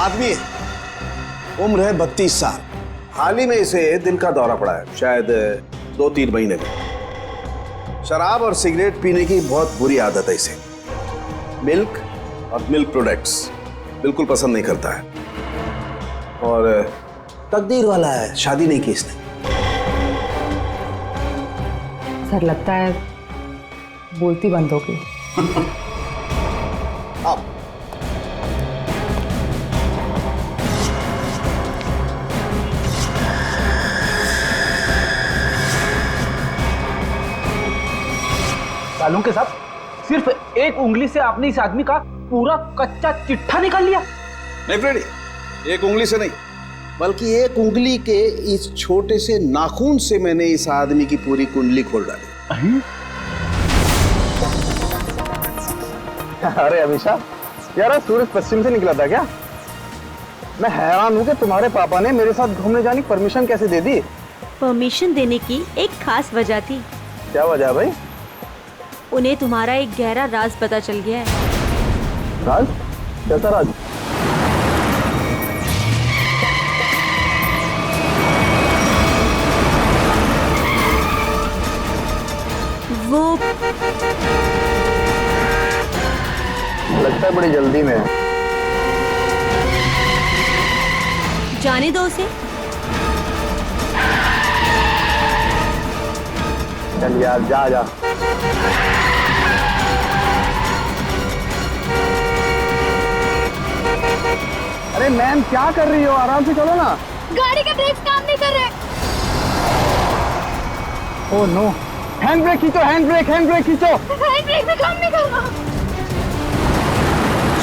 आदमी है, उम्र है 32 साल। हाल ही में इसे दिल का दौरा पड़ा है, शायद 2-3 महीने में। शराब और सिगरेट पीने की बहुत बुरी आदत है इसे। मिल्क और मिल्क प्रोडक्ट्स बिल्कुल पसंद नहीं करता है। और तकदीर वाला है, शादी नहीं की इसने। सर लगता है बोलती बंद हो गई। आओ। सालों के साथ सिर्फ एक उंगली से आपने इस आदमी का पूरा कच्चा चिट्ठा निकाल लिया। नहीं फ्रेडी, एक उंगली से नहीं, बल्कि एक उंगली के इस छोटे से नाखून से मैंने इस आदमी की पूरी कुंडली खोल डाली। अरे अमीशा, यार सूरज पश्चिम से निकला था क्या? मैं हैरान हूँ कि तुम्हारे पापा ने मेरे साथ घूमने जाने की परमिशन कैसे दे दी? परमिशन देने की एक खास वजह थी। क्या वजह है भाई? उन्हें तुम्हारा एक गहरा राज पता चल गया है। राज? कैसा राज? वो लगता है बड़ी जल्दी में है। जाने दो उसे। चल यार, जा जा। अरे मैम, क्या कर रही हो? आराम से चलो ना। गाड़ी के ब्रेक्स काम नहीं कर रहे। ओह नो, हैंड ब्रेक खींचो, हैंड ब्रेक खींचो। हैंड ब्रेक भी काम नहीं कर रहा।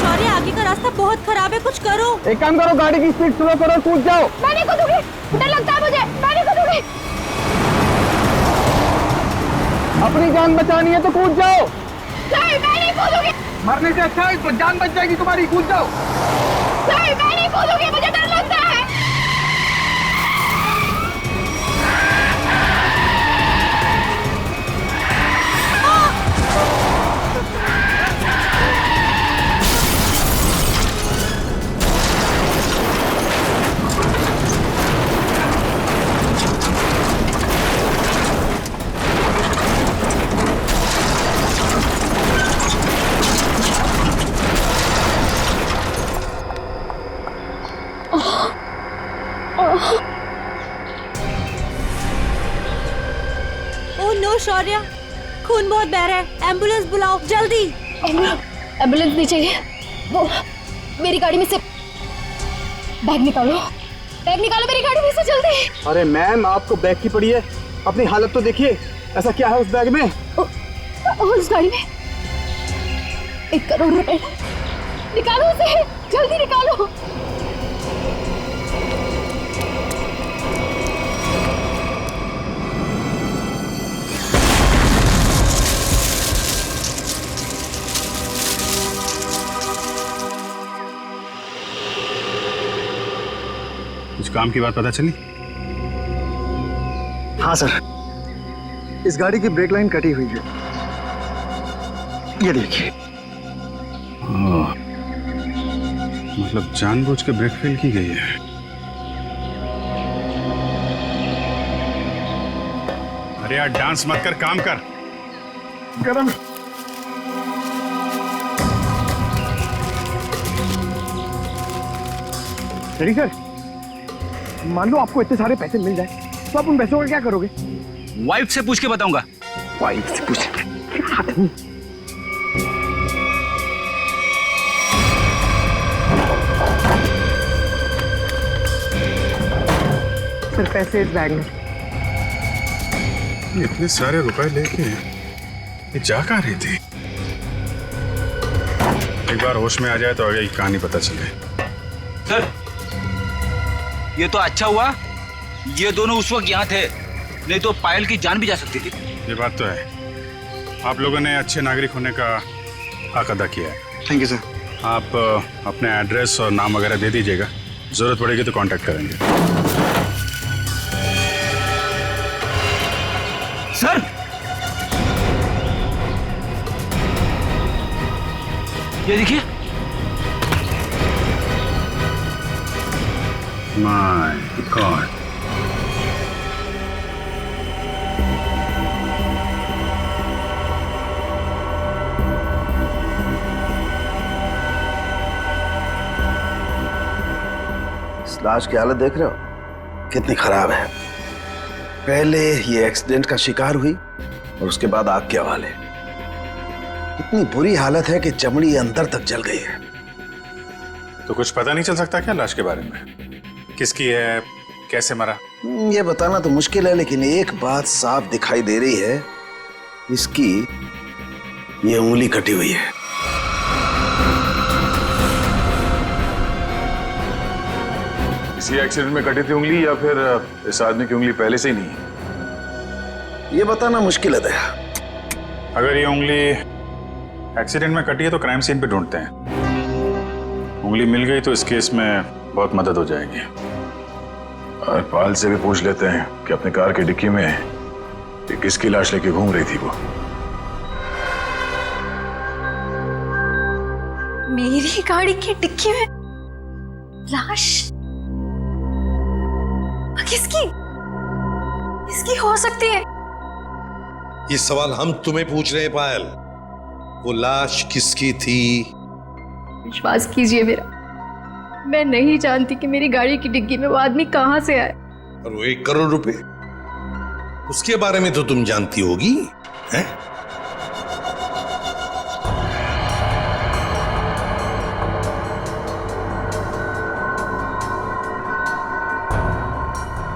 शौर्य, आगे का रास्ता बहुत खराब है, कुछ करो। एक काम करो, गाड़ी की स्पीड स्लो करो, कूद जाओ। मैं नहीं कूदूंगी, डर लगता है मुझे। मैं नहीं कूदूंगी। अपनी जान बचानी है तो कूद जाओ। नहीं, मैं नहीं कूदूंगी। मरने से अच्छा है तो जान बच जाएगी तुम्हारी, कूद जाओ। नहीं, मैं नहीं कूदूंगी, मुझे डर लगता है। ओह नो शौर्य, खून बहुत बह रहा है, एम्बुलेंस बुलाओ जल्दी। एम्बुलेंस नहीं चाहिए। वो मेरी गाड़ी में से बैग निकालो, बैग निकालो मेरी गाड़ी में से जल्दी। अरे मैम, आपको बैग की पड़ी है, अपनी हालत तो देखिए। ऐसा क्या है उस बैग में? उस गाड़ी में 1 करोड़ रुपए। निकालो उसे, जल्दी निकालो। कुछ काम की बात पता चली? हाँ सर, इस गाड़ी की ब्रेक लाइन कटी हुई है, ये देखिए। मतलब जानबूझ के ब्रेक फेल की गई है। अरे यार, डांस मत कर, काम कर। गरम। रेडी सर, मान लो आपको इतने सारे पैसे मिल जाए तो आप उन पैसों का क्या करोगे? वाइफ से पूछ के बताऊंगा। वाइफ से पूछ? सर, पैसे इस बैग में। इतने सारे रुपए लेके ये जा कहाँ रही थी? एक बार होश में आ जाए तो आगे की कहानी पता चले। सर, ये तो अच्छा हुआ ये दोनों उस वक्त यहाँ थे, नहीं तो पायल की जान भी जा सकती थी। ये बात तो है, आप लोगों ने अच्छे नागरिक होने का हक अदा किया है। Thank you sir. आप अपने एड्रेस और नाम वगैरह दे दीजिएगा, जरूरत पड़ेगी तो कांटेक्ट करेंगे। सर, ये देखिए, माय गॉड। इस लाश की हालत देख रहे हो कितनी खराब है। पहले ये एक्सीडेंट का शिकार हुई और उसके बाद आग के हवाले। इतनी बुरी हालत है कि चमड़ी अंदर तक जल गई है। तो कुछ पता नहीं चल सकता क्या लाश के बारे में? किसकी है, कैसे मरा? ये बताना तो मुश्किल है, लेकिन एक बात साफ दिखाई दे रही है, इसकी ये उंगली कटी हुई है। इसी एक्सीडेंट में कटी थी उंगली या फिर इस आदमी की उंगली पहले से ही नहीं है? ये बताना मुश्किल है दया। अगर ये उंगली एक्सीडेंट में कटी है तो क्राइम सीन पे ढूंढते हैं। उंगली मिल गई तो इस केस में बहुत मदद हो जाएगी। और पाल से भी पूछ लेते हैं कि अपने कार की डिक्की में ये किसकी लाश लेके घूम रही थी वो। मेरी गाड़ी की डिक्की में लाश? किसकी? किसकी हो सकती है? ये सवाल हम तुम्हें पूछ रहे हैं पायल। वो लाश किसकी थी? विश्वास कीजिए मेरा, मैं नहीं जानती कि मेरी गाड़ी की डिग्गी में वो आदमी कहां से आए। और वो 1 करोड़ रुपए, उसके बारे में तो तुम जानती होगी, हैं?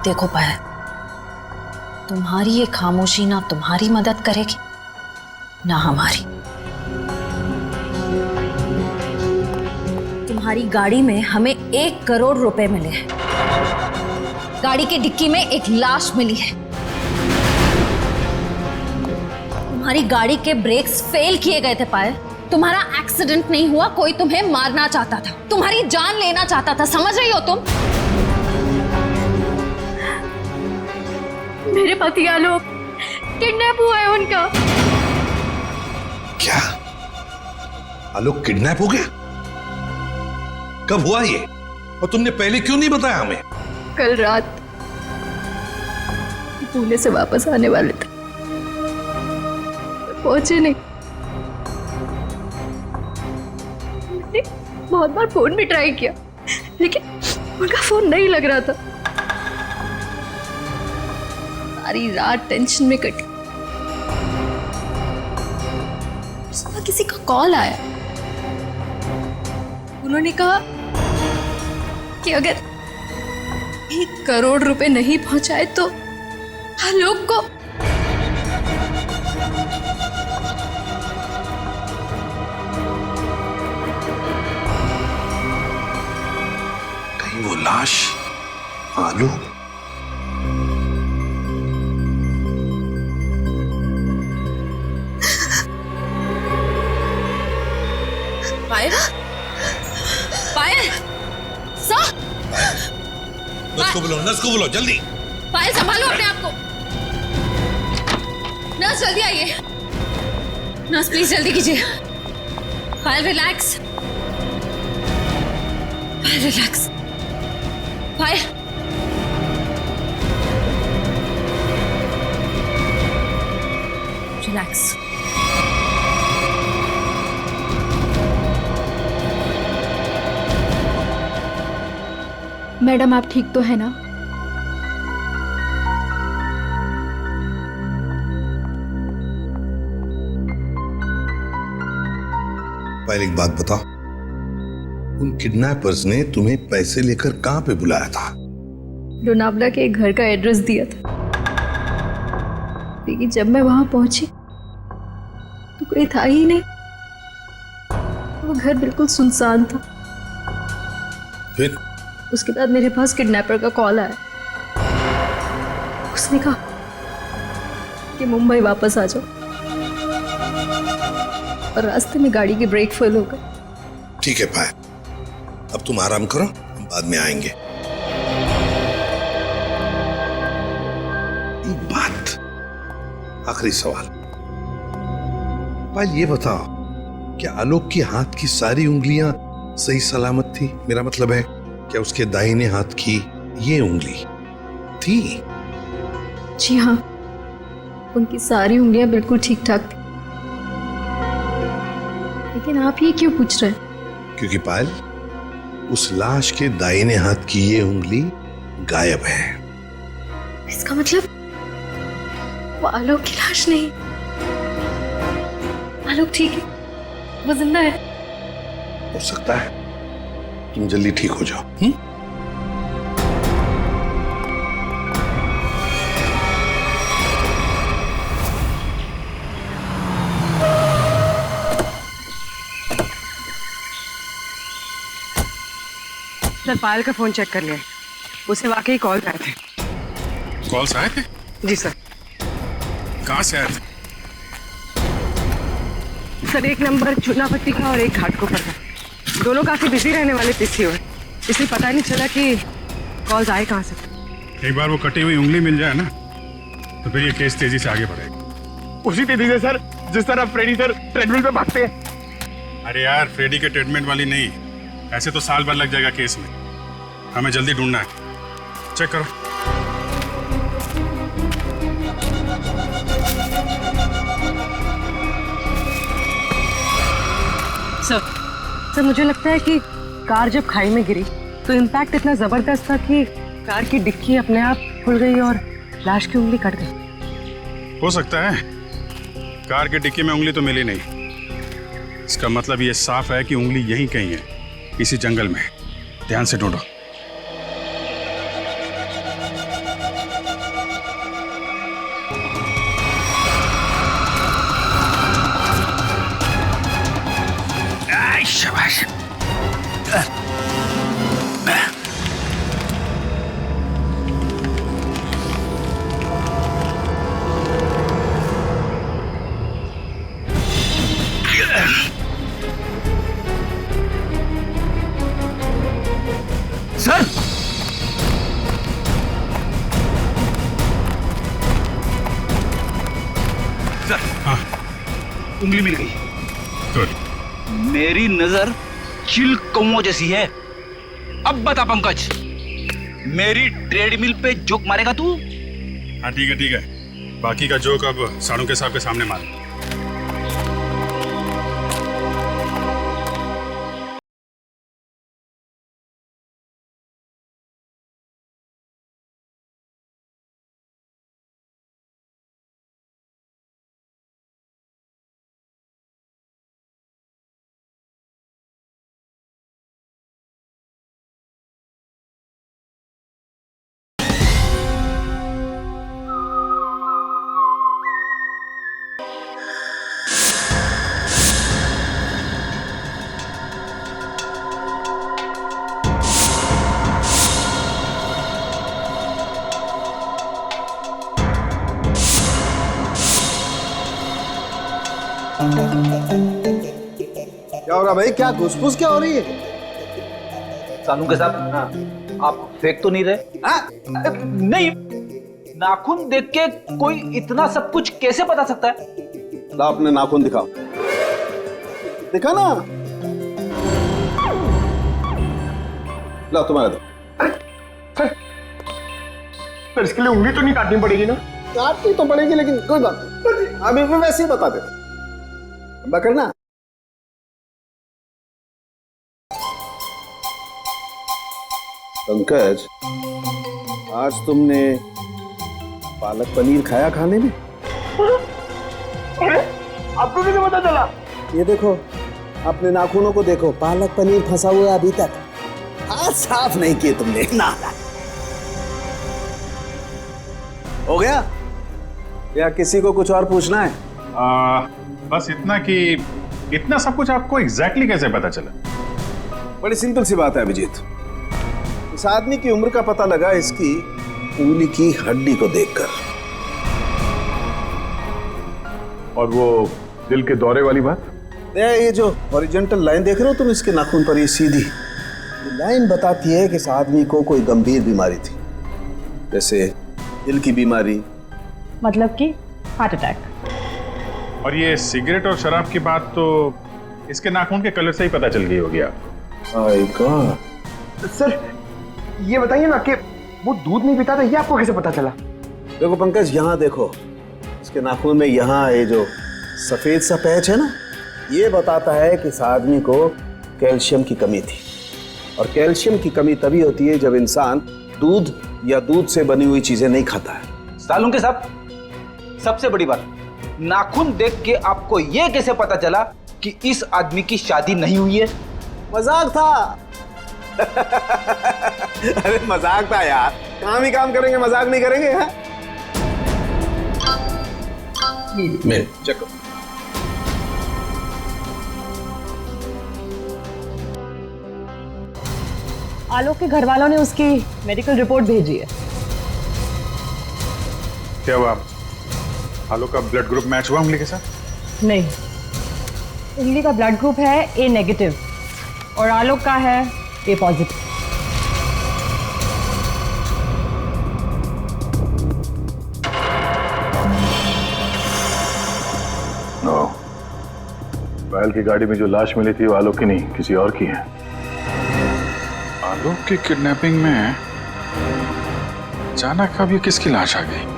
देखो पायल, तुम्हारी ये खामोशी ना तुम्हारी मदद करेगी ना हमारी। तुम्हारी गाड़ी में हमें 1 करोड़ रुपए मिले हैं, गाड़ी की डिक्की में एक लाश मिली है। तुम्हारी गाड़ी के ब्रेक्स फेल किए गए थे पायल। तुम्हारा एक्सीडेंट नहीं हुआ, कोई तुम्हें मारना चाहता था, तुम्हारी जान लेना चाहता था, समझ रही हो तुम? मेरे पति आलोक किडनैप हुआ है उनका। क्या आलोक किडनैप हो गया? कब हुआ ये? और तुमने पहले क्यों नहीं बताया हमें? कल रात पुणे से वापस आने वाले थे, पहुंचे नहीं। मैंने बहुत बार फोन भी ट्राई किया, लेकिन उनका फोन नहीं लग रहा था। सारी रात टेंशन में कटी। सुबह किसी का कॉल आया, उन्होंने कहा कि अगर 1 करोड़ रुपए नहीं पहुंचाए तो आलोक को कहीं वो लाश आलोक? पायल, पायल, सर, नर्स को बुलाओ जल्दी। पायल संभालो अपने आप को। नर्स जल्दी आइए। नर्स प्लीज जल्दी कीजिए। पायल रिलैक्स, पायल रिलैक्स, पायल। रिलैक्स। मैडम आप ठीक तो है ना? पहले एक बात बताओ, उन किडनैपर्स ने तुम्हें पैसे लेकर कहां पे बुलाया था? लोनावला के एक घर का एड्रेस दिया था, लेकिन जब मैं वहां पहुंची तो कोई था ही नहीं। वो घर बिल्कुल सुनसान था। फिर उसके बाद मेरे पास किडनैपर का कॉल आया। उसने कहा कि मुंबई वापस आ जाओ, और रास्ते में गाड़ी के ब्रेक फेल हो गए। ठीक है पायल, अब तुम आराम करो, हम बाद में आएंगे। एक बात, आखिरी सवाल। पायल ये बताओ, क्या आलोक की हाथ की सारी उंगलियां सही सलामत थी? मेरा मतलब है क्या उसके दाहिने हाथ की ये उंगली थी? जी हाँ, उनकी सारी उंगलियां बिल्कुल ठीक ठाक थी। लेकिन आप ये क्यों पूछ रहे हैं? क्योंकि पायल, उस लाश के दाहिने हाथ की ये उंगली गायब है। इसका मतलब वो आलोक की लाश नहीं। आलोक ठीक है, वो जिंदा है। हो सकता है तुम जल्दी ठीक हो जाओ। सर, पायल का फोन चेक कर लिया, उसे वाकई कॉल आए थे। कॉल्स आए थे? जी सर। कहाँ से आए थे? सर, एक नंबर चूनापट्टी का और एक घाटकोपर का। दोनों काफी बिजी रहने वाले पीसीओ है, इसलिए पता नहीं चला कि कॉल्स आए कहाँ से। एक बार वो कटी हुई उंगली मिल जाए ना, तो फिर ये केस तेजी से आगे बढ़ेगा। उसी तेजी से सर जिस तरह फ्रेडी सर ट्रेडमिल पे भागते हैं। अरे यार, फ्रेडी के ट्रीटमेंट वाली नहीं, ऐसे तो साल भर लग जाएगा केस में। हमें जल्दी ढूंढना है। चेक करो। सर, मुझे लगता है कि कार जब खाई में गिरी तो इम्पैक्ट इतना जबरदस्त था कि कार की डिक्की अपने आप खुल गई और लाश की उंगली कट गई। हो सकता है। कार की डिक्की में उंगली तो मिली नहीं। इसका मतलब ये साफ है कि उंगली यहीं कहीं है, इसी जंगल में। ध्यान से ढूंढो। शाबाश। सर, सर, हाँ, उंगली मिल गई। गुड। मेरी नजर चिल कौओं जैसी है। अब बता पंकज, मेरी ट्रेडमिल पे जोक मारेगा तू? हाँ ठीक है ठीक है, बाकी का जोक अब साड़ू के साहब के सामने मार। क्या हो रहा भाई? क्या घुसपुस क्या हो रही है? सानू के साथ आप फेंक तो नहीं रहे? नहीं, नाखून देख के कोई इतना सब कुछ कैसे बता सकता है? ला अपने नाखून दिखाओ। दिखा ना। ला तुम्हारा दो। सर, इसके लिए उंगली तो नहीं काटनी पड़ेगी ना? काटनी तो पड़ेगी, लेकिन कोई बात नहीं, अभी मैं वैसे ही बता देता। करना पंकज, आज तुमने पालक पनीर खाया खाने में? अरे, आपको कैसे पता चला? ये देखो, अपने नाखूनों को देखो, पालक पनीर फंसा हुआ है अभी तक। हाथ साफ नहीं किए तुमने ना। हो गया या किसी को कुछ और पूछना है? बस इतना कि इतना सब कुछ आपको एग्जैक्टली कैसे पता चला? बड़ी सिंपल सी बात है अभिजीत। इस आदमी की उम्र का पता लगा इसकी उंगली की हड्डी को देखकर। और वो दिल के दौरे वाली बात? ये जो हॉरिजॉन्टल लाइन देख रहे हो तुम इसके नाखून पर, ये सीधी लाइन बताती है कि इस आदमी को कोई गंभीर बीमारी थी, जैसे दिल की बीमारी, मतलब कि हार्ट अटैक। और ये सिगरेट और शराब की बात तो इसके नाखून के कलर से ही पता चल गई होगी आपको। My God. सर, ये बताइए ना कि वो दूध नहीं पीता था, ये आपको कैसे पता चला? देखो पंकज, यहाँ देखो, इसके नाखून में यहाँ ये जो सफेद सा पैच है ना, ये बताता है कि इस आदमी को कैल्शियम की कमी थी। और कैल्शियम की कमी तभी होती है जब इंसान दूध या दूध से बनी हुई चीजें नहीं खाता है। सालुंके साहब, सबसे बड़ी बात, नाखून देख के आपको ये कैसे पता चला कि इस आदमी की शादी नहीं हुई है? मजाक था। अरे मजाक था यार, काम ही काम करेंगे, मजाक नहीं करेंगे। हाँ? मैं चेक करो। आलोक के घर वालों ने उसकी मेडिकल रिपोर्ट भेजी है। क्या हुआ? आलोक का ब्लड ग्रुप मैच हुआ उंगली के साथ? नहीं, उंगली का ब्लड ग्रुप है ए नेगेटिव और आलोक का है ए पॉजिटिव। नो, पायल की गाड़ी में जो लाश मिली थी वो आलोक की नहीं, किसी और की है। आलोक की किडनैपिंग में अचानक अब ये किसकी लाश आ गई?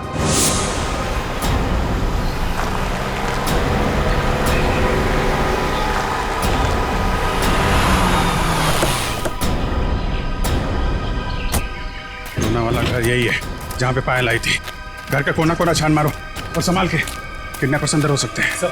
वाला घर यही है जहां पे पायल आई थी। घर का कोना कोना छान मारो और संभाल के, किडनैपर्स अंदर हो सकते हैं। सर,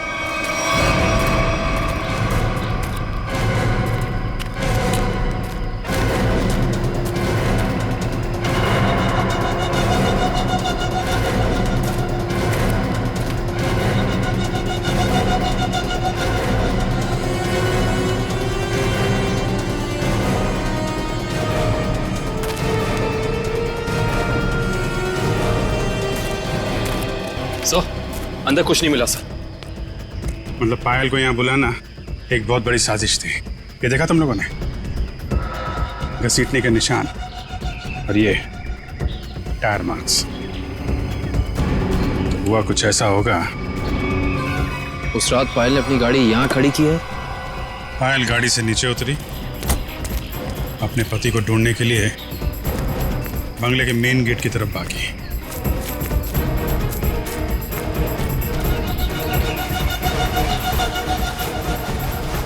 अंदर कुछ नहीं मिला सर। मतलब पायल को यहाँ बुलाना एक बहुत बड़ी साजिश थी। ये देखा तुम लोगों ने? घसीटने के निशान और ये टायर मार्क्स। तो हुआ कुछ ऐसा होगा। उस रात पायल ने अपनी गाड़ी यहाँ खड़ी की है। पायल गाड़ी से नीचे उतरी, अपने पति को ढूंढने के लिए बंगले के मेन गेट की तरफ भागी।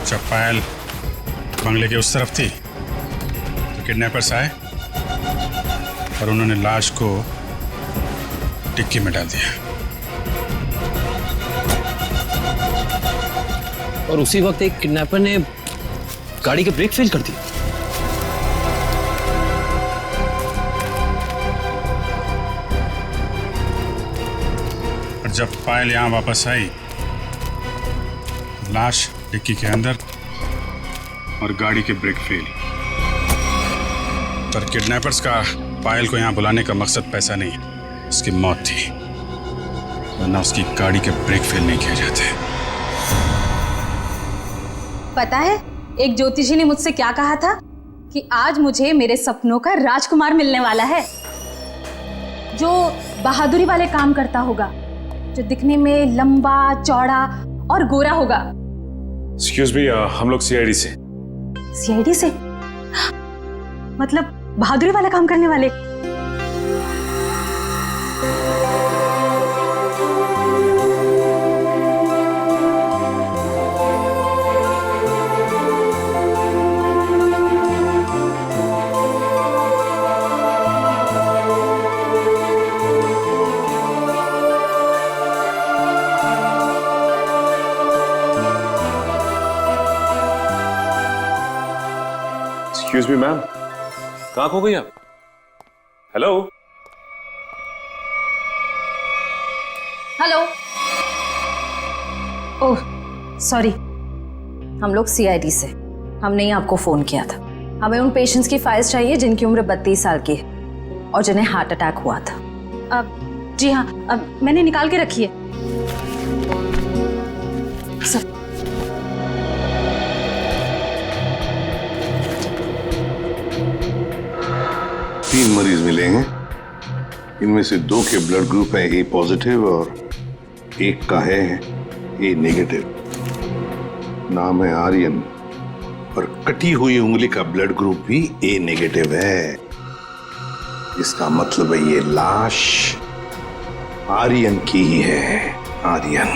जब पायल बंगले के उस तरफ थी तो किडनैपर्स आए और उन्होंने लाश को डिक्की में डाल दिया। और उसी वक्त एक किडनैपर ने गाड़ी के ब्रेक फेल कर दिए। और जब पायल यहां वापस आई, लाश डिक्की के अंदर और गाड़ी के ब्रेक फेल। पर किडनैपर्स का पायल को यहां बुलाने का मकसद पैसा नहीं, उसकी मौत थी, वरना उसकी गाड़ी के ब्रेक फेल नहीं किए जाते। पता है एक ज्योतिषी ने मुझसे क्या कहा था कि आज मुझे मेरे सपनों का राजकुमार मिलने वाला है, जो बहादुरी वाले काम करता होगा, जो दिखने में लंबा चौड़ा और गोरा होगा। एक्सक्यूज मी, हम लोग सीआईडी से। सीआईडी से? मतलब बहादुरी वाला काम करने वाले? एक्सक्यूज मी मैम, कहाँ खो गई आप? Hello hello. ओह सॉरी, हम लोग सीआईडी से, हमने ही आपको फोन किया था। हमें उन पेशेंट्स की फाइल्स चाहिए जिनकी उम्र 32 साल की है और जिन्हें हार्ट अटैक हुआ था। जी हाँ, मैंने निकाल के रखी है सर। तीन मरीज मिले हैं, इनमें से 2 के ब्लड ग्रुप है ए पॉजिटिव और एक का है ए नेगेटिव। नाम है आर्यन और कटी हुई उंगली का ब्लड ग्रुप भी ए नेगेटिव है। इसका मतलब है ये लाश आर्यन की ही है। आर्यन।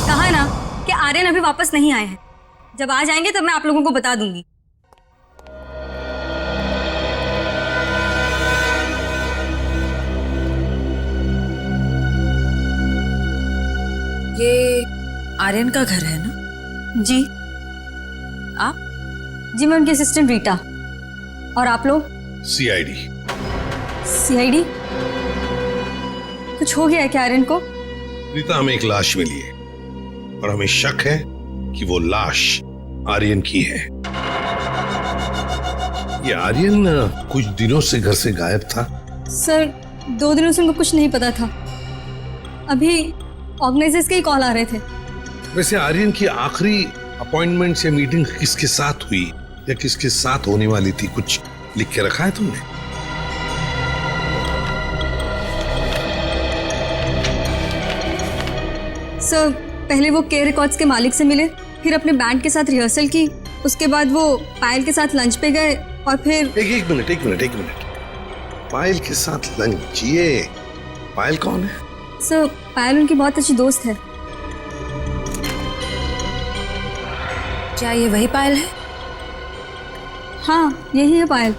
कहा ना कि आर्यन अभी वापस नहीं आए हैं। जब आ जाएंगे तब मैं आप लोगों को बता दूंगी। ये आर्यन का घर है ना? जी। आप? जी मैं उनकी असिस्टेंट रीटा। और आप लोग? सीआईडी। सीआईडी? कुछ हो गया है क्या आर्यन को? रीता, हमें एक लाश मिली है और हमें शक है कि वो लाश आर्यन की है। ये आर्यन कुछ दिनों से घर से गायब था। सर 2 दिनों से उनको कुछ नहीं पता था। अभी ऑर्गेनाइजर्स के ही कॉल आ रहे थे। वैसे आर्यन की आखिरी अपॉइंटमेंट से मीटिंग किसके साथ हुई या किसके साथ होने वाली थी, कुछ लिख के रखा है तुमने? सर पहले वो के रिकॉर्ड्स के मालिक से मिले, फिर अपने बैंड के साथ रिहर्सल की, उसके बाद वो पायल के साथ लंच पे गए और फिर एक मिनट। पायल के साथ लंच? ये पायल कौन है? सर पायल उनकी बहुत अच्छी दोस्त है। क्या ये वही पायल है? हाँ यही है पायल।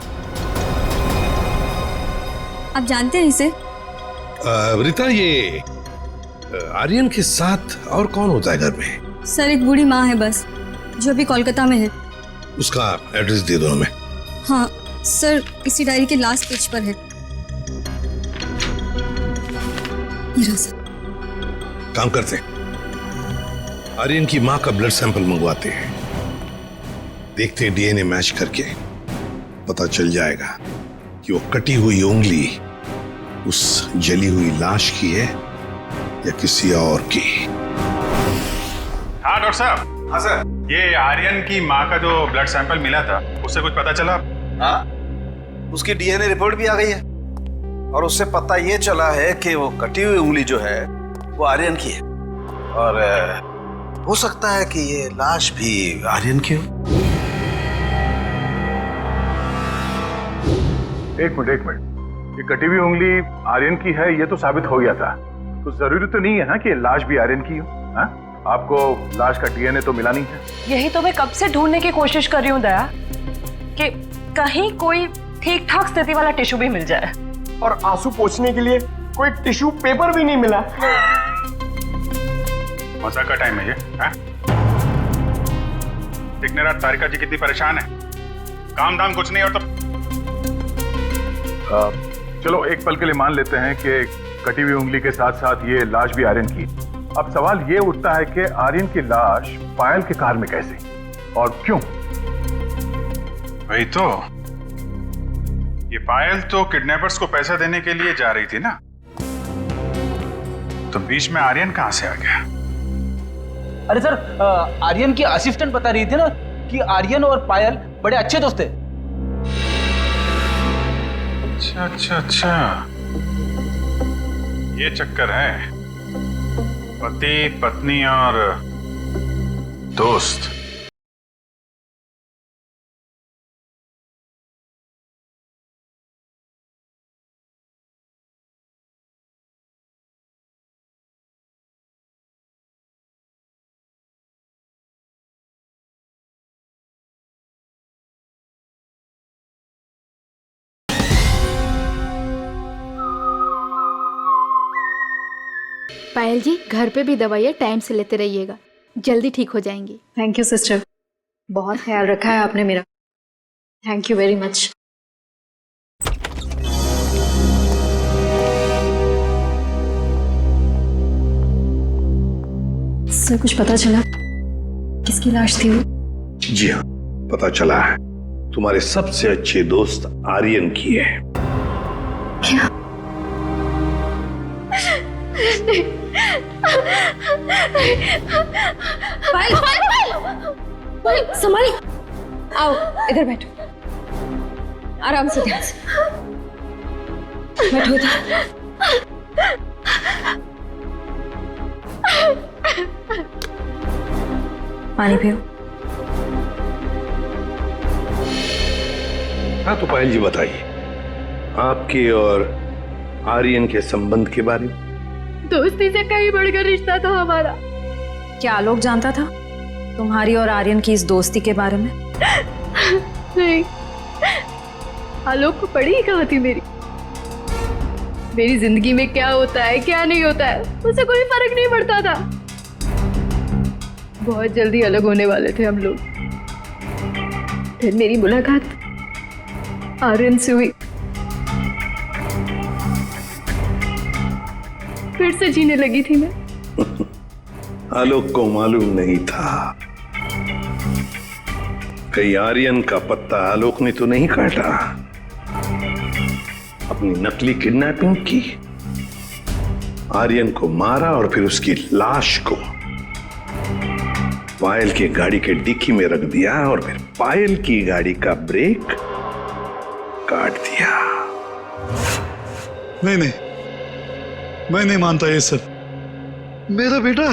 आप जानते हैं इसे? रीता, ये आर्यन के साथ और कौन होता है घर में? सर एक बूढ़ी माँ है बस, जो अभी कोलकाता में है। उसका एड्रेस दे दो हमें। हाँ सर इसी डायरी के लास्ट पेज पर है। ये रहा सर। काम करते हैं, आर्यन की माँ का ब्लड सैंपल मंगवाते हैं, देखते हैं डीएनए मैच करके पता चल जाएगा कि वो कटी हुई उंगली उस जली हुई लाश की है या किसी और की। हाँ डॉक्टर साहब। हाँ सर। ये आर्यन की माँ का जो ब्लड सैंपल मिला था उससे कुछ पता चला? हाँ उसकी डीएनए रिपोर्ट भी आ गई है और उससे पता ये चला है कि वो कटी हुई उंगली जो है वो आर्यन की है और हो सकता है कि ये लाश भी आर्यन की हो। एक मिनट, ये कटी हुई उंगली आर्यन की है ये तो साबित हो गया था, तो जरूरी तो नहीं है ना कि लाश भी आर्यन की हो। हाँ? आपको लाश का डीएनए तो मिला नहीं है। यही तो मैं कब से ढूंढने की कोशिश कर रही हूँ दया, कि कहीं कोई ठीक ठाक स्थिति वाला टिश्यू भी मिल जाए। और आंसू पोंछने के लिए कोई टिश्यू पेपर भी नहीं मिला। मजाक का टाइम है ये? दिखने रात तारिका जी कितनी परेशान है, काम धाम कुछ नहीं और तो चलो एक पल के लिए मान लेते हैं कि कटी हुई उंगली के साथ साथ ये लाश भी आर्यन की। अब सवाल ये उठता है कि आर्यन की लाश पायल के कार में कैसे और क्यों? वही तो, ये पायल तो किडनैपर्स को पैसा देने के लिए जा रही थी ना, तो बीच में आर्यन कहां से आ गया? अरे सर आर्यन की असिस्टेंट बता रही थी ना कि आर्यन और पायल बड़े अच्छे दोस्त थे। अच्छा, ये चक्कर है, पति पत्नी और दोस्त। पायल जी घर पे भी दवाइयाँ टाइम से लेते रहिएगा, जल्दी ठीक हो जाएंगी। थैंक यू सिस्टर, बहुत ख्याल रखा है आपने मेरा। Thank you very much. Sir कुछ पता चला किसकी लाश थी वो? जी हाँ, पता चला है, तुम्हारे सबसे अच्छे दोस्त आर्यन की है। क्या? पायल, पायल, संभाली। आओ इधर बैठो, आराम से, ध्यान से बैठो इधर। पानी पियो। हाँ तो पायल जी बताइए, आपके और आर्यन के संबंध के बारे में। दोस्ती से कहीं बढ़कर रिश्ता था हमारा। क्या आलोक जानता था तुम्हारी और आर्यन की इस दोस्ती के बारे में? नहीं, आलोक को पड़ी ही कहाँ थी मेरी जिंदगी में क्या होता है क्या नहीं होता है उसे कोई फर्क नहीं पड़ता था। बहुत जल्दी अलग होने वाले थे हम लोग। फिर मेरी मुलाकात आर्यन से हुई। फिर से जीने लगी थी मैं। आलोक को मालूम नहीं था कहीं आर्यन का पत्ता आलोक ने तो नहीं काटा। अपनी नकली किडनैपिंग की, आर्यन को मारा और फिर उसकी लाश को पायल की गाड़ी के डिक्की में रख दिया और फिर पायल की गाड़ी का ब्रेक काट दिया। नहीं नहीं, मैं नहीं मानता ये सब। मेरा बेटा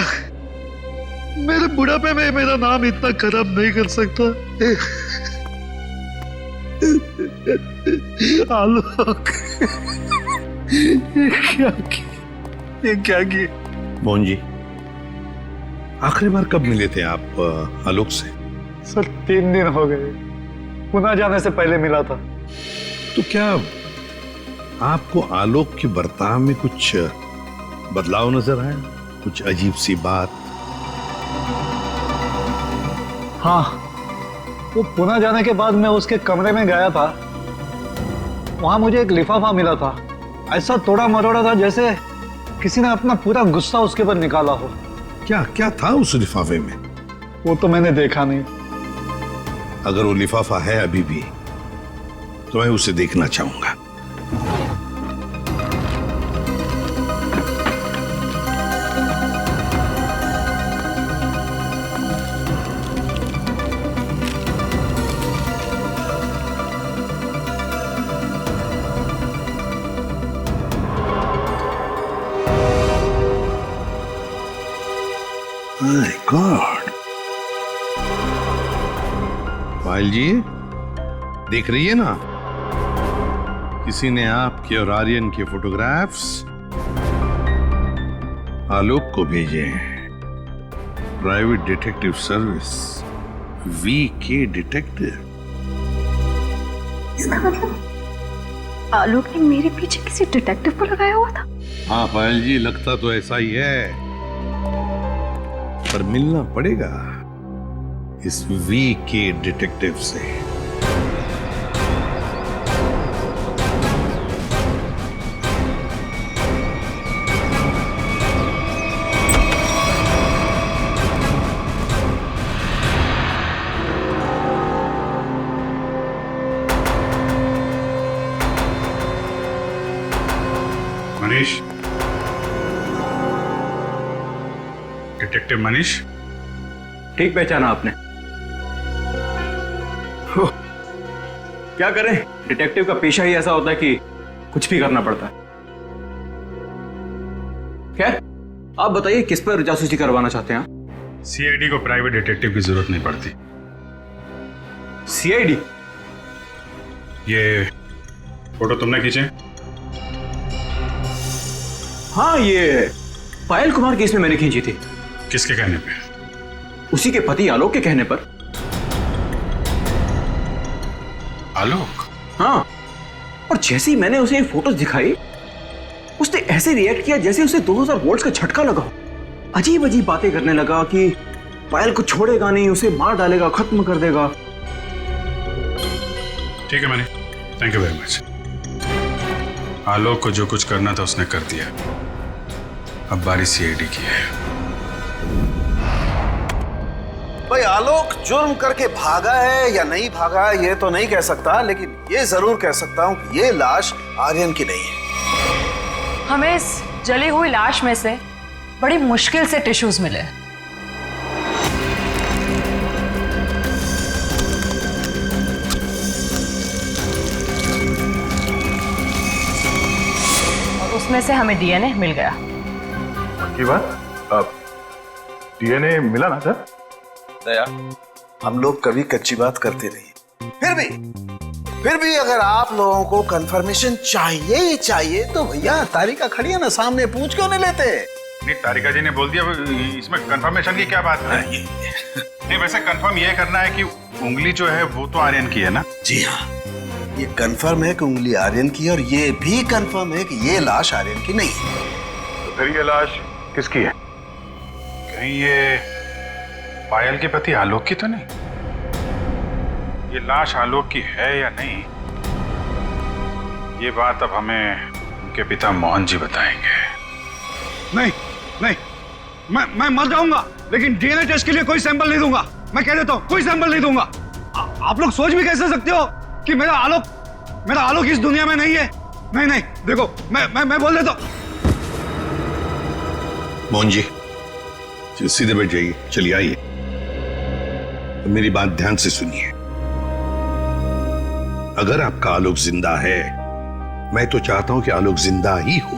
मेरे बुढ़ापे में मेरा नाम इतना खराब नहीं कर सकता। आलोक क्या किए? मोहन जी, आखिरी बार कब मिले थे आप आलोक से? सर 3 दिन हो गए, पुणे जाने से पहले मिला था। तो क्या आपको आलोक के बर्ताव में कुछ बदलाव नजर आया? कुछ अजीब सी बात? हाँ, वो पुणे जाने के बाद मैं उसके कमरे में गया था। वहां मुझे एक लिफाफा मिला था। ऐसा तोड़ा मरोड़ा था जैसे किसी ने अपना पूरा गुस्सा उसके ऊपर निकाला हो। क्या क्या था उस लिफाफे में? वो तो मैंने देखा नहीं। अगर वो लिफाफा है अभी भी तो मैं उसे देखना चाहूंगा। My God! पायल जी, देख रही है ना, किसी ने आपके और आर्यन के फोटोग्राफ्स आलोक को भेजे हैं। Private detective service, VK detective. इसका मतलब आलोक ने मेरे पीछे किसी डिटेक्टिव को लगाया हुआ था। हाँ पायल जी, लगता तो ऐसा ही है, पर मिलना पड़ेगा इस VK डिटेक्टिव से। मनीष, डिटेक्टिव मनीष। ठीक पहचाना आपने। क्या करें, डिटेक्टिव का पेशा ही ऐसा होता है कि कुछ भी करना पड़ता है। खैर, आप बताइए किस पर जासूसी करवाना चाहते हैं? CID को प्राइवेट डिटेक्टिव की जरूरत नहीं पड़ती। CID? ये फोटो तुमने खींचे? हाँ, ये पायल कुमार केस में मैंने खींची थी। किसके कहने पे? उसी के पति आलोक के कहने पर। आलोक? हाँ, और जैसे ही मैंने उसे ये फोटोज दिखाई, उसने ऐसे रिएक्ट किया जैसे उसे 2000 वोल्ट्स का झटका लगा। अजीब अजीब बातें करने लगा कि पायल को छोड़ेगा नहीं, उसे मार डालेगा, खत्म कर देगा। ठीक है Manish, thank you very much. Alok को जो कुछ करना था उसने कर दिया, अब बारी CID की है। भाई आलोक जुर्म करके भागा है या नहीं भागा ये तो नहीं कह सकता, लेकिन ये जरूर कह सकता हूं कि ये लाश आर्यन की नहीं है। हमें इस जली हुई लाश में से बड़ी मुश्किल से टिश्यूज मिले। और उसमें से हमें DNA मिल गया। की बात? अब DNA मिला ना सर? दया, हम लोग कभी कच्ची बात करते नहीं, फिर फिर भी अगर आप लोगों को कंफर्मेशन चाहिए ही चाहिए तो भैया तारिका खड़ी है ना सामने, पूछ क्यों नहीं लेते? नहीं, तारिका जी ने बोल दिया, इसमें कंफर्मेशन की क्या बात है? नहीं, वैसे कंफर्म ये करना है कि उंगली जो है वो तो आर्यन की है ना? जी हाँ, ये कंफर्म है कि उंगली आर्यन की, और ये भी कंफर्म है कि ये लाश आर्यन की नहीं है। तो फिर ये लाश किसकी है? कहीं ये पायल के पति आलोक की तो नहीं? ये लाश आलोक की है या नहीं, ये बात अब हमें उनके पिता मोहन जी बताएंगे। नहीं नहीं, मैं मर जाऊंगा लेकिन डीएनए टेस्ट के लिए कोई सैंपल नहीं दूंगा। मैं कह देता हूँ कोई सैंपल नहीं दूंगा। आप लोग सोच भी कैसे सकते हो कि मेरा आलोक इस दुनिया में नहीं है? नहीं नहीं, देखो मैं बोल देता हूँ। मोहन जी सीधे बैठ जाइए, चलिए आइए। तो मेरी बात ध्यान से सुनिए। अगर आपका आलोक जिंदा है, मैं तो चाहता हूं कि आलोक जिंदा ही हो,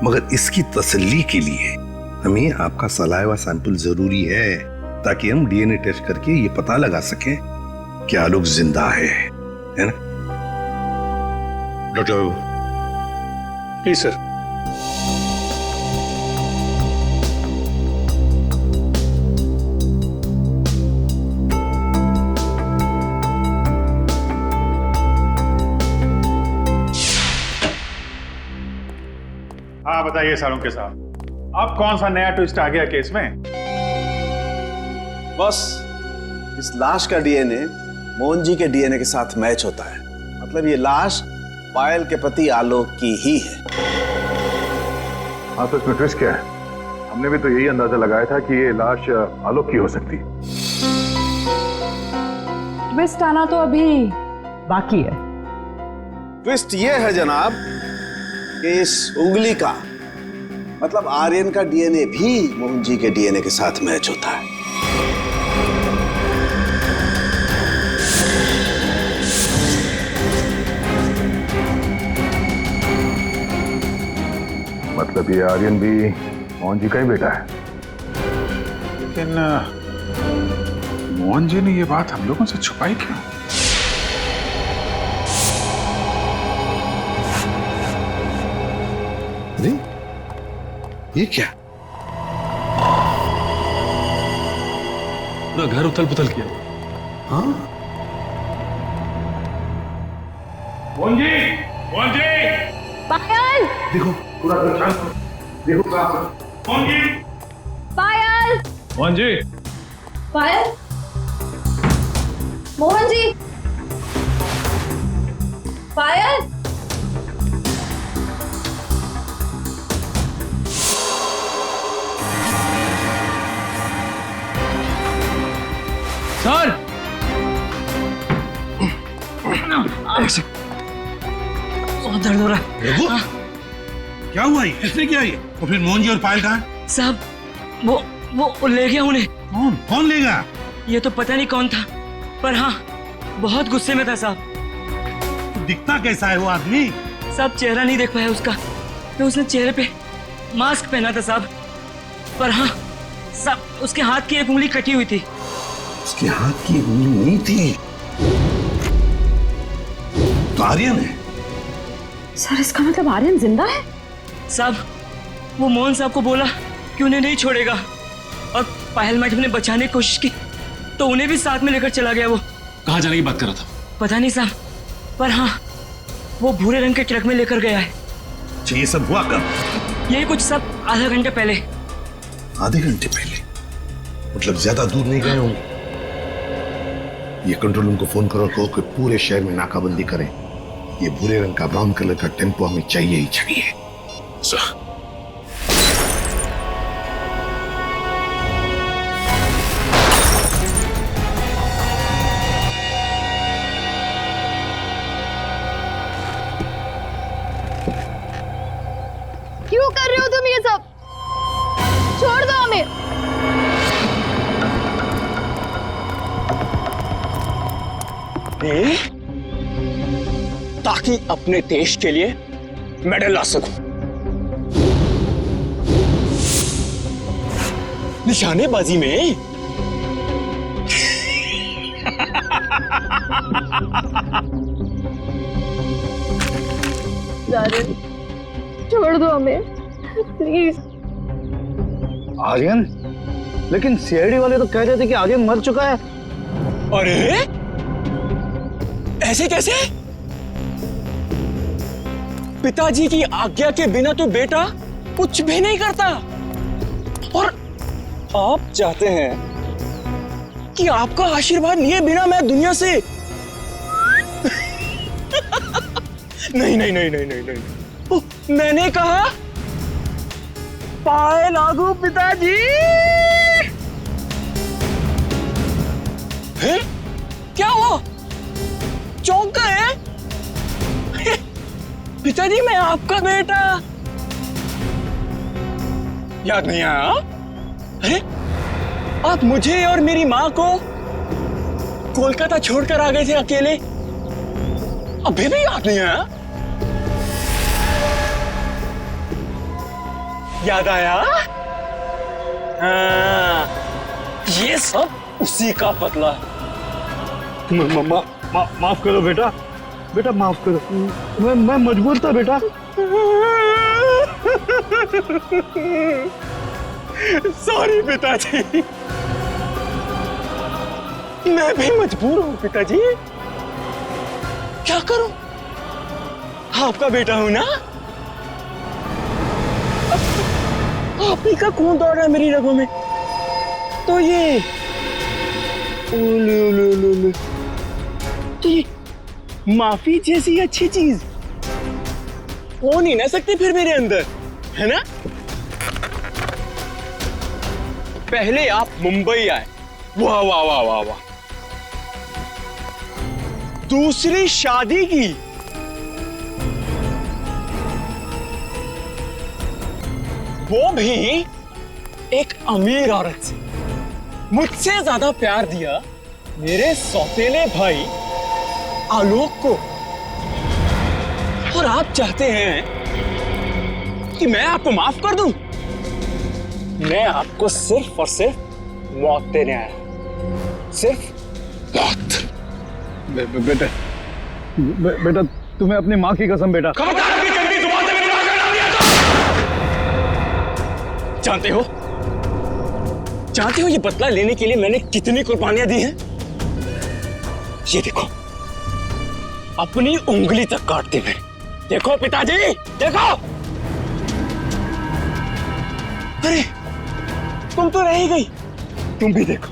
मगर इसकी तसल्ली के लिए हमें आपका सलाइवा सैंपल जरूरी है, ताकि हम डीएनए टेस्ट करके ये पता लगा सकें कि आलोक जिंदा है ना? डॉक्टर बाबू। जी सर। हाँ बताइए सालुंके साहब, अब कौन सा नया ट्विस्ट आ गया केस में? बस इस लाश का डीएनए मोहन जी के डीएनए के साथ मैच होता है, मतलब ये लाश पायल के पति आलोक की ही है। हाँ, तो इसमें ट्विस्ट क्या है? हमने भी तो यही अंदाजा लगाया था कि ये लाश आलोक की हो सकती है। ट्विस्ट आना तो अभी बाकी है। ट्विस्ट ये है जनाब कि इस उंगली का मतलब आर्यन का डीएनए भी मोहन जी के डीएनए के साथ मैच होता है। मतलब ये आर्यन भी मोहन जी का ही बेटा है। लेकिन मोहन जी ने ये बात हम लोगों से छुपाई क्यों? अरे ये क्या? पूरा घर उथल पुथल किया। हाँ, मोहन जी, मोहन जी, पायल, देखो पूरा देखो मोहन जी, पायल, मोहन जी, पायल, मोहन जी, पायल। सर बहुत दर्द हो रहा है। क्या हुआ? इसने क्या ये? तो फिर मोहन जी और पायल कहाँ? साहब वो ले गया उन्हें। कौन लेगा? ये तो पता नहीं कौन था, पर हाँ बहुत गुस्से में था साहब। तो दिखता कैसा है वो आदमी? साहब चेहरा नहीं देख पाया उसका, तो उसने चेहरे पे मास्क पहना था साहब, पर हाँ साहब उसके हाथ की एक उंगली कटी हुई थी। उसके हाथ की उंगली नहीं थी तो आर्यन है। सर इसका मतलब आर्यन जिंदा है? साहब वो मोहन साहब को बोला कि उन्हें नहीं छोड़ेगा, और पायल मैडम ने बचाने की कोशिश की तो उन्हें भी साथ में लेकर चला गया। वो कहाँ जाने की बात कर रहा था? पता नहीं साहब, पर हाँ वो भूरे रंग के ट्रक में लेकर गया है। ये सब हुआ कब? यही कुछ सब आधा घंटे पहले। आधे घंटे पहले? मतलब ज्यादा दूर नहीं गए होंगे। ये कंट्रोल रूम को फोन करो, कहो कि पूरे शहर में नाकाबंदी करें। ये भूरे रंग का ब्राउन कलर का टेम्पो हमें चाहिए ही चाहिए। सर क्यों कर रहे हो तुम ये सब? छोड़ दो हमें। ताकि अपने देश के लिए मेडल ला सकूं। निशानेबाजी में आर्यन, छोड़ दो हमें प्लीज। आर्यन? लेकिन सीआईडी वाले तो कह रहे थे कि आर्यन मर चुका है। अरे ऐसे कैसे? पिताजी की आज्ञा के बिना तो बेटा कुछ भी नहीं करता, और आप चाहते हैं कि आपका आशीर्वाद लिए बिना मैं दुनिया से नहीं नहीं नहीं नहीं नहीं नहीं, ओह, मैंने कहा पाए लागू पिताजी। हैं? क्या हुआ? चौंक गए? पिताजी मैं आपका बेटा याद नहीं आया? अरे आप मुझे और मेरी माँ को कोलकाता छोड़कर आ गए थे अकेले, अभी भी याद नहीं आया? याद आया? हाँ, ये सब उसी का बदला है। माफ करो बेटा, बेटा माफ करो, मैं मजबूर था बेटा। सॉरी पिताजी, मैं भी मजबूर हूं पिताजी, क्या करूं? आपका बेटा हूं ना, आप ही का खून दौड़ रहा है मेरी रगों में, तो ये तो ये माफी जैसी अच्छी चीज हो नहीं ना सकती फिर मेरे अंदर, है ना? पहले आप मुंबई आए, वाह वाह वाह वाह वाह, दूसरी शादी की, वो भी एक अमीर औरत से। मुझसे ज्यादा प्यार दिया मेरे सौतेले भाई आलोक को, और आप चाहते हैं कि मैं आपको माफ कर दूं? मैं आपको सिर्फ और सिर्फ मौत देने आया, सिर्फ मौत। बेटा तुम्हें अपनी माँ की कसम बेटा। खबरदार, अपनी गंदी जुबान से मेरी मां का नाम लिया तो। जानते हो ये बदला लेने के लिए मैंने कितनी कुर्बानियां दी हैं? ये देखो, अपनी उंगली तक काटते हुए। देखो पिताजी, देखो। अरे तुम तो रह ही गई, तुम भी देखो।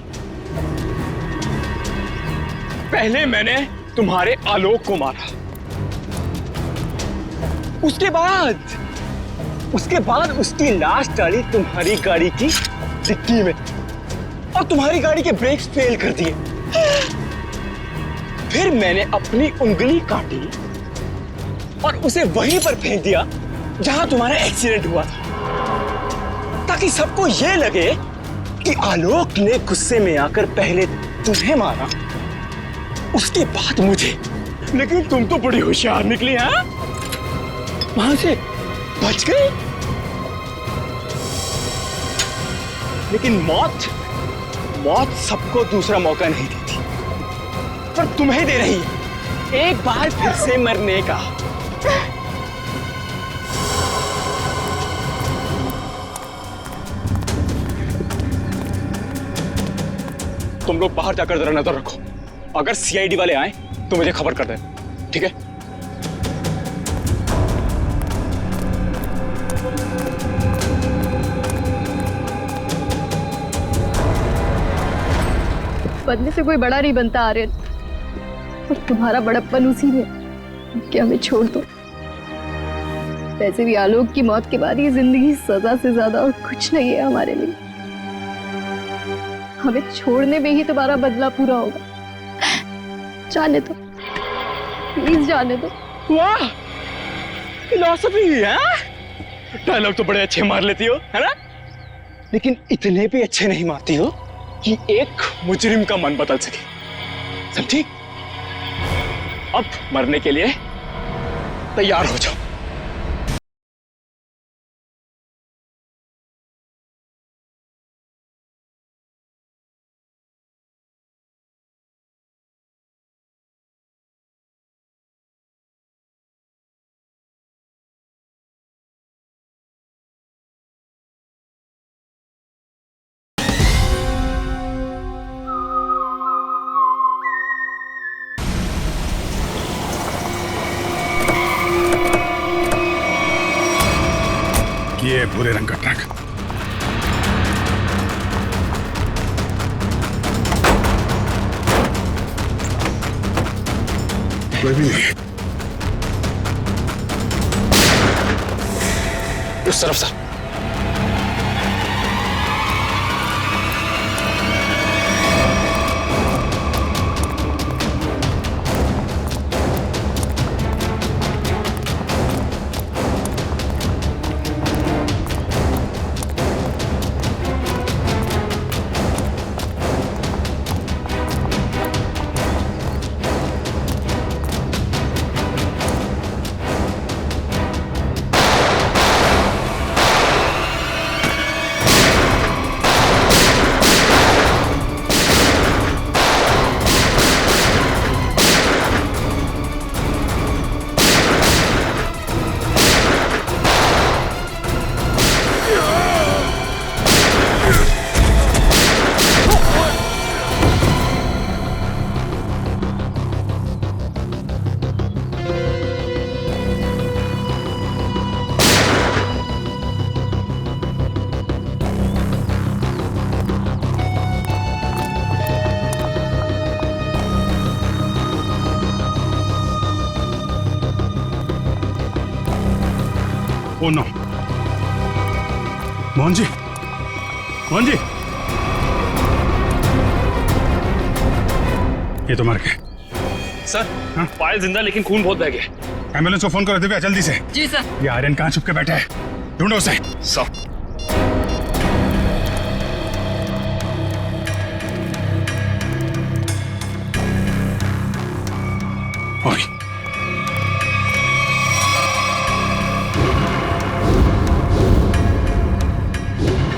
पहले मैंने तुम्हारे आलोक को मारा, उसके बाद उसकी लाश डाली तुम्हारी गाड़ी की डिक्की में, और तुम्हारी गाड़ी के ब्रेक्स फेल कर दिए। फिर मैंने अपनी उंगली काटी और उसे वहीं पर फेंक दिया जहां तुम्हारा एक्सीडेंट हुआ था, ताकि सबको यह लगे कि आलोक ने गुस्से में आकर पहले तुम्हें मारा, उसके बाद मुझे। लेकिन तुम तो बड़ी होशियार निकली, हैं? वहां से बच गई। लेकिन मौत सबको दूसरा मौका नहीं देती, पर तुम्हें दे रही है एक बार फिर से मरने का। तुम लोग बाहर जाकर जरा नजर रखो, अगर सीआईडी वाले आए तो मुझे खबर कर देना, ठीक है? बनने से कोई बड़ा नहीं बनता आर्यन, और तुम्हारा बड़प्पन उसी में कि हमें छोड़ दो। वैसे भी आलोक की मौत के बाद ये जिंदगी सजा से ज्यादा और कुछ नहीं है हमारे लिए। हमें छोड़ने में ही तुम्हारा बदला पूरा होगा। जाने दो, प्लीज जाने दो। वाह, फिलॉसफी है। डायलॉग तो बड़े अच्छे मार लेती हो, है ना? लेकिन इतने भी अच्छे नहीं मारती हो कि एक मुजरिम का मन बदल सके, समझी? अब मरने के लिए तैयार हो जाओ। भूरे रंग का ट्रक। कोई भी नहीं। उस तरफ sir. Oh no, Mohan ji, Mohan ji, ये तो मर गए। सर, पायल जिंदा लेकिन खून बहुत बह गया। एम्बुलेंस को फोन करो दिव्या, जल्दी से। जी सर। ये आर्यन कहाँ छुप के बैठा है, ढूंढो उसे। Sir.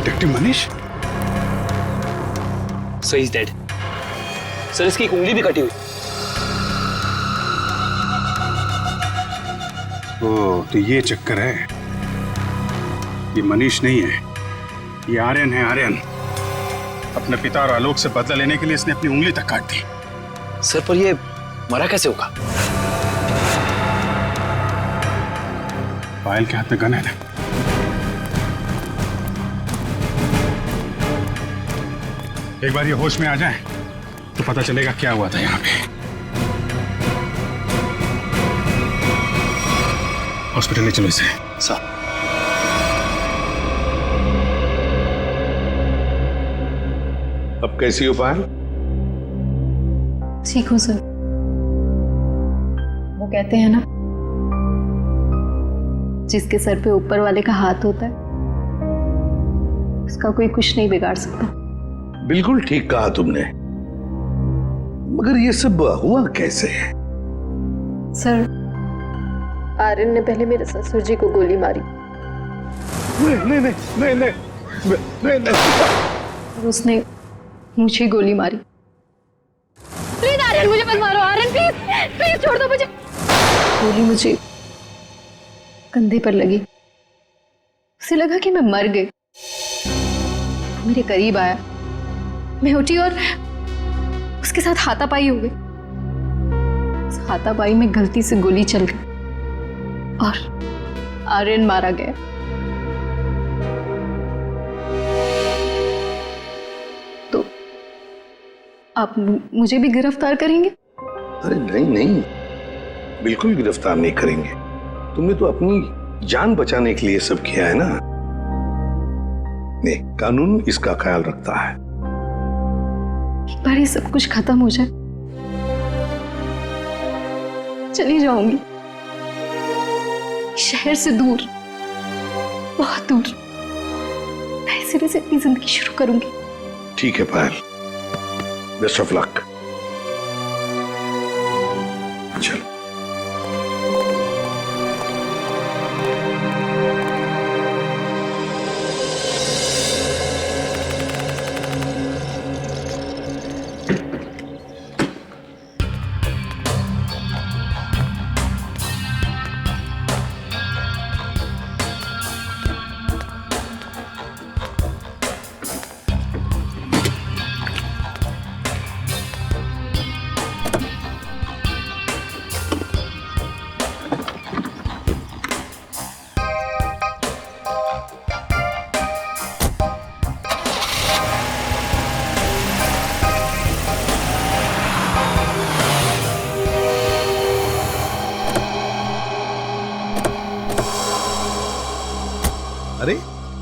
Detective Manish? So he's dead. Sir इसकी एक उंगली भी कटी हुई। ओ, तो ये चक्कर है। ये मनीष नहीं है, ये आर्यन है। आर्यन अपने पिता और आलोक से बदला लेने के लिए इसने अपनी उंगली तक काट दी। सर पर ये मरा कैसे होगा? पायल के हाथ में गन है ना। एक बार ये होश में आ जाए तो पता चलेगा क्या हुआ था यहाँ पे। हॉस्पिटल ले चलो इसे। सर। अब कैसी हो पायल? ठीक हूँ सर। वो कहते हैं ना, जिसके सर पे ऊपर वाले का हाथ होता है उसका कोई कुछ नहीं बिगाड़ सकता। बिल्कुल ठीक कहा तुमने, मगर ये सब हुआ कैसे? सर, आर्यन ने पहले मेरे ससुर जी को गोली मारी। नहीं नहीं नहीं नहीं नहीं नहीं। और उसने मुझे गोली मारी। प्लीज आर्यन, मुझे मत मारो। आर्यन प्लीज प्लीज छोड़ दो मुझे। गोली मुझे कंधे पर लगी। उसे लगा कि मैं मर गई। मेरे करीब आया, मैं उठी और उसके साथ हाथापाई हो गई। उस हाथापाई में गलती से गोली चल गई और आर्यन मारा गया। तो आप मुझे भी गिरफ्तार करेंगे? अरे नहीं नहीं, बिल्कुल गिरफ्तार नहीं करेंगे। तुमने तो अपनी जान बचाने के लिए सब किया है ना। नहीं, कानून इसका ख्याल रखता है। एक बार ये सब कुछ खत्म हो जाए, चली जाऊंगी शहर से दूर, बहुत दूर। नए सिरे से अपनी जिंदगी शुरू करूंगी। ठीक है पायल, बेस्ट ऑफ लक। चलो।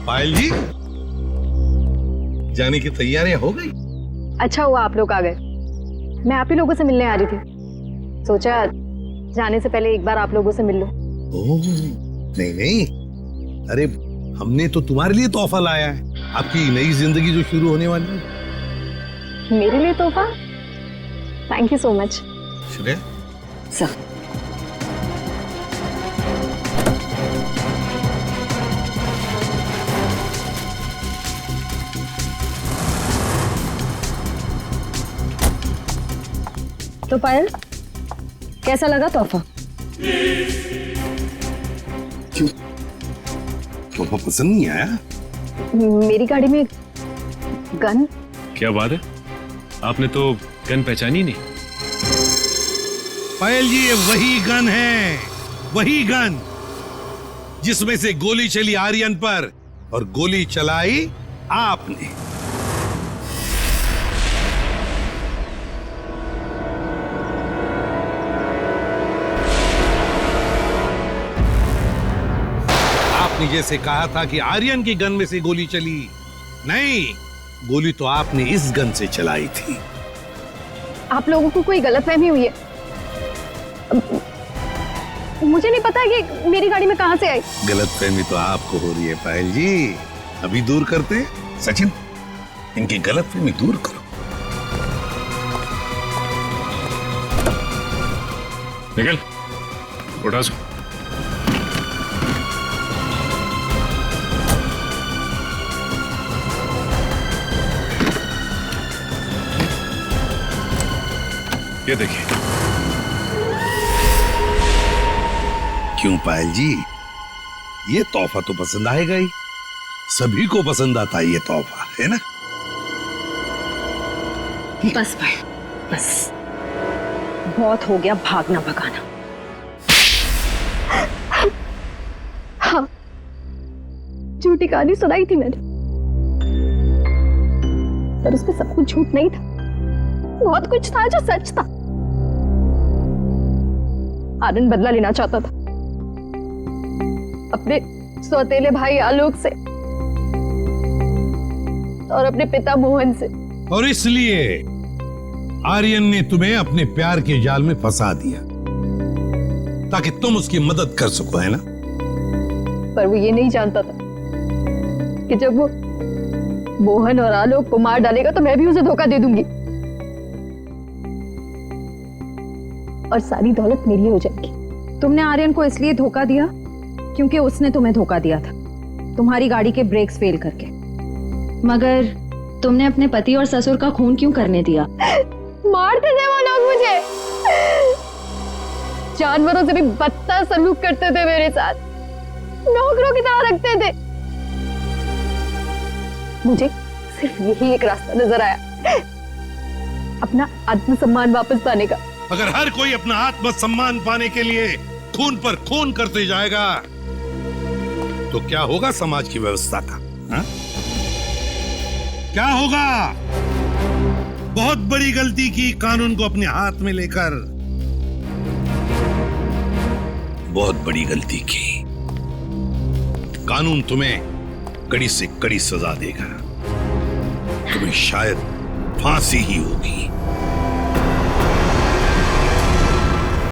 पायल जी, जाने की तैयारियां हो गई? अच्छा हुआ आप लोग आ गए। मैं आप ही लोगों से मिलने आ रही थी, सोचा जाने से पहले एक बार आप लोगों से मिल लो। ओह, नहीं नहीं, अरे हमने तो तुम्हारे लिए तोहफा लाया है, आपकी नई जिंदगी जो शुरू होने वाली है। मेरे लिए तोहफा? Thank you so much. Shreya, sir तो पायल, कैसा लगा तोहफा? क्यों, तोहफा पसंद नहीं आया? मेरी गाड़ी में गन। क्या बात है, आपने तो गन पहचानी नहीं? पायल जी, ये वही गन है, वही गन जिसमें से गोली चली आर्यन पर और गोली चलाई आपने। आपने जैसे कहा था कि आर्यन की गन में से गोली चली, नहीं, गोली तो आपने इस गन से चलाई थी। आप लोगों को कोई गलतफहमी हुई है। मुझे नहीं पता कि मेरी गाड़ी में कहां से आई। गलतफहमी तो आपको हो रही है पायल जी, अभी दूर करते हैं। सचिन, इनकी गलतफहमी दूर करो। निकल, उठा सो। ये देखिए। क्यों पायल जी, ये तोहफा तो पसंद आएगा ही, सभी को पसंद आता है ये तोहफा, है ना? बस पायल, बस बहुत हो गया भागना भगाना। हाँ, झूठी कहानी सुनाई थी मैंने, पर उसमें सब कुछ झूठ नहीं था, बहुत कुछ था जो सच था। आनंद बदला लेना चाहता था अपने सौतेले भाई आलोक से और अपने पिता मोहन से, और इसलिए आर्यन ने तुम्हें अपने प्यार के जाल में फंसा दिया ताकि तुम उसकी मदद कर सको, है ना? पर वो ये नहीं जानता था कि जब वो मोहन और आलोक को मार डालेगा तो मैं भी उसे धोखा दे दूंगी और सारी दौलत मेरी हो जाएगी। तुमने आर्यन को इसलिए धोखा दिया क्योंकि उसने तुम्हें धोखा दिया था, तुम्हारी गाड़ी के ब्रेक्स फेल करके। मगर तुमने अपने पति और ससुर का खून क्यों करने दिया? मारते थे वो लोग मुझे, जानवरों से भी बदतर सलूक करते थे मेरे साथ, नौकरों की तरह रखते थे। मुझे सिर्फ यही एक रास्ता नजर आया, अपना आत्मसम्मान वापस पाने का। अगर हर कोई अपना आत्मसम्मान पाने के लिए खून पर खून करते जाएगा तो क्या होगा समाज की व्यवस्था का? हा? क्या होगा? बहुत बड़ी गलती की कानून को अपने हाथ में लेकर, बहुत बड़ी गलती की। कानून तुम्हें कड़ी से कड़ी सजा देगा, तुम्हें शायद फांसी ही होगी।